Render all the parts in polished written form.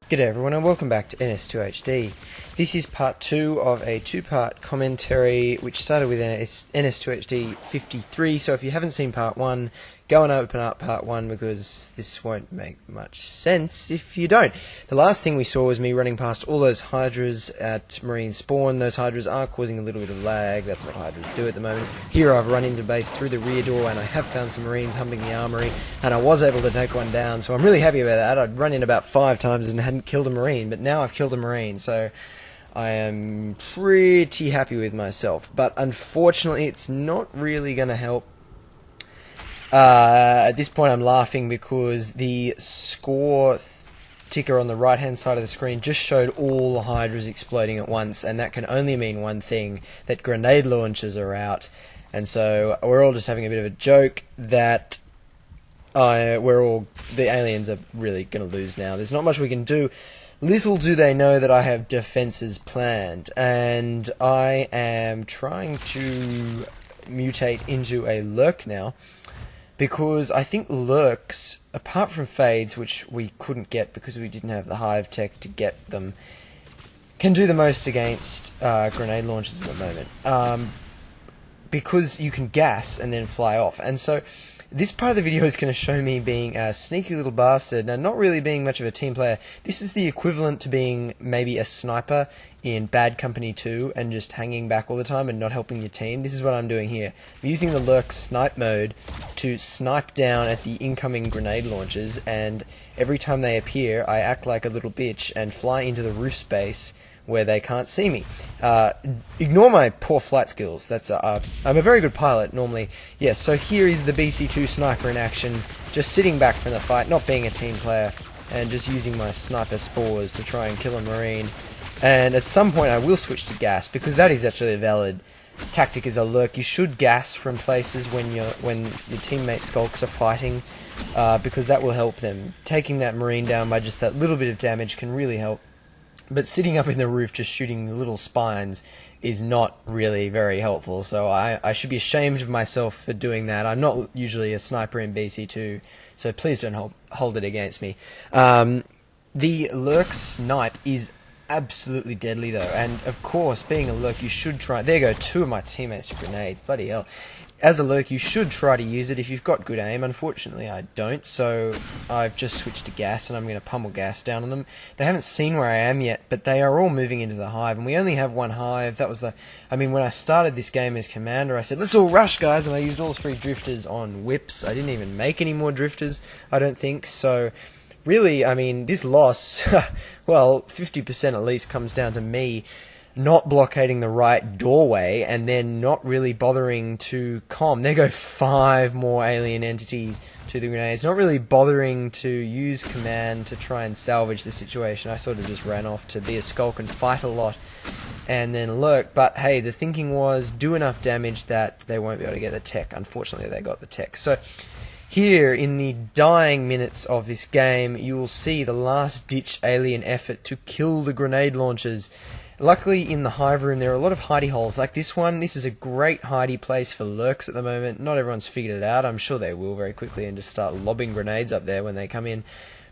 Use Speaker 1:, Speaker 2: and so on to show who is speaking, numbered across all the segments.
Speaker 1: G'day everyone and welcome back to NS2HD. This is part 2 of a two-part commentary which started with NS2HD 53, so if you haven't seen part 1, go and open up part 1 because this won't make much sense if you don't. The last thing we saw was me running past all those hydras at Marine Spawn. Those hydras are causing a little bit of lag, that's what hydras do at the moment. Here I've run into base through the rear door and I have found some Marines humping the armory and I was able to take one down, so I'm really happy about that. I'd run in about 5 times and hadn't killed a Marine, but now I've killed a Marine, so I am pretty happy with myself. But unfortunately it's not really going to help. At this point I'm laughing because the score ticker on the right hand side of the screen just showed all the hydras exploding at once, and that can only mean one thing, that grenade launchers are out. And so we're all just having a bit of a joke that the aliens are really going to lose now. There's not much we can do. Little do they know that I have defenses planned, and I am trying to mutate into a lurk now, because I think lurks, apart from fades, which we couldn't get because we didn't have the hive tech to get them, can do the most against grenade launchers at the moment, because you can gas and then fly off. And so this part of the video is going to show me being a sneaky little bastard and not really being much of a team player. This is the equivalent to being maybe a sniper in Bad Company 2 and just hanging back all the time and not helping your team. This is what I'm doing here. I'm using the lurk snipe mode to snipe down at the incoming grenade launchers, and every time they appear I act like a little bitch and fly into the roof space where they can't see me. Ignore my poor flight skills. I'm a very good pilot normally. Yes, so here is the BC2 sniper in action, just sitting back from the fight, not being a team player, and just using my sniper spores to try and kill a Marine. And at some point I will switch to gas, because that is actually a valid tactic as a lurk. You should gas from places when your teammate skulks are fighting, because that will help them. Taking that Marine down by just that little bit of damage can really help. But sitting up in the roof just shooting little spines is not really very helpful, so I should be ashamed of myself for doing that. I'm not usually a sniper in BC2, so please don't hold it against me. The lurk snipe is absolutely deadly though, and of course being a lurk you should try. There go 2 of my teammates' grenades, bloody hell. As a lurk you should try to use it if you've got good aim. Unfortunately I don't, so I've just switched to gas and I'm going to pummel gas down on them. They haven't seen where I am yet, but they are all moving into the hive, and we only have one hive. That was when I started this game as commander I said let's all rush guys, and I used all 3 drifters on whips. I didn't even make any more drifters, I don't think, so really, this loss, well, 50% at least comes down to me not blockading the right doorway and then not really bothering to comm. There go 5 more alien entities to the grenades. Not really bothering to use command to try and salvage the situation. I sort of just ran off to be a skulk and fight a lot and then lurk. But hey, the thinking was do enough damage that they won't be able to get the tech. Unfortunately, they got the tech. So here, in the dying minutes of this game, you will see the last-ditch alien effort to kill the grenade launchers. Luckily, in the hive room, there are a lot of hidey holes like this one. This is a great hidey place for lurks at the moment. Not everyone's figured it out. I'm sure they will very quickly and just start lobbing grenades up there when they come in.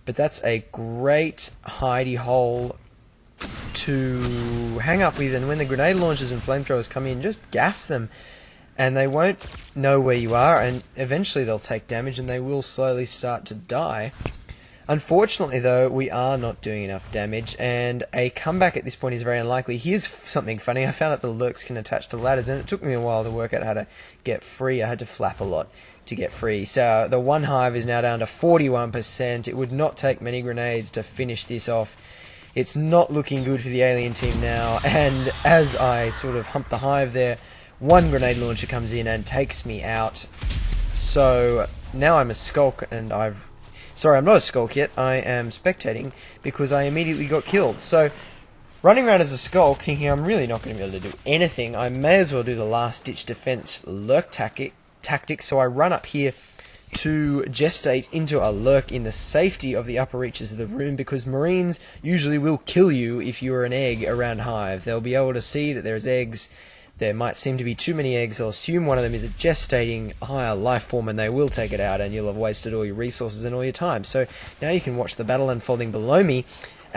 Speaker 1: But that's a great hidey hole to hang up with, and when the grenade launchers and flamethrowers come in, just gas them. And they won't know where you are, and eventually they'll take damage and they will slowly start to die. Unfortunately though, we are not doing enough damage, and a comeback at this point is very unlikely. Here's something funny. I found out the lurks can attach to ladders, and it took me a while to work out how to get free. I had to flap a lot to get free. So the one hive is now down to 41%. It would not take many grenades to finish this off. It's not looking good for the alien team now, and as I sort of hump the hive there, one grenade launcher comes in and takes me out. So now I'm a skulk, and Sorry, I'm not a skulk yet. I am spectating because I immediately got killed. So running around as a skulk thinking I'm really not going to be able to do anything, I may as well do the last-ditch defense lurk tactic. So I run up here to gestate into a lurk in the safety of the upper reaches of the room, because Marines usually will kill you if you're an egg around hive. They'll be able to see that there's eggs. There might seem to be too many eggs. They'll assume one of them is a gestating higher life form, and they will take it out, and you'll have wasted all your resources and all your time. So now you can watch the battle unfolding below me,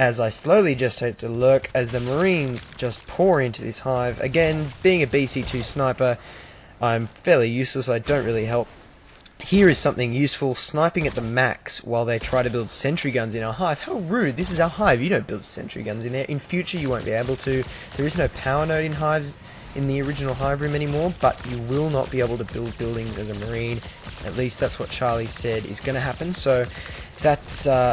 Speaker 1: as I slowly gestate to lurk as the Marines just pour into this hive. Again, being a BC2 sniper, I'm fairly useless, I don't really help. Here is something useful, sniping at the max while they try to build sentry guns in our hive. How rude, this is our hive, you don't build sentry guns in there. In future you won't be able to. There is no power node in hives in the original hive room anymore, but you will not be able to build buildings as a Marine. At least that's what Charlie said is going to happen, so that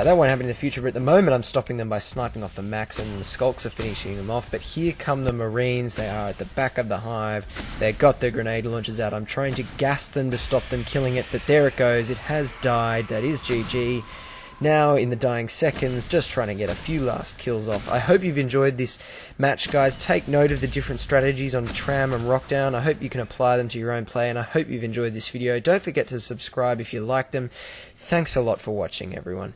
Speaker 1: won't happen in the future, but at the moment I'm stopping them by sniping off the max, and the skulks are finishing them off. But here come the Marines, they are at the back of the hive, they've got their grenade launchers out. I'm trying to gas them to stop them killing it, but there it goes, it has died, that is GG. Now, in the dying seconds, just trying to get a few last kills off. I hope you've enjoyed this match, guys. Take note of the different strategies on Tram and Rockdown. I hope you can apply them to your own play, and I hope you've enjoyed this video. Don't forget to subscribe if you like them. Thanks a lot for watching, everyone.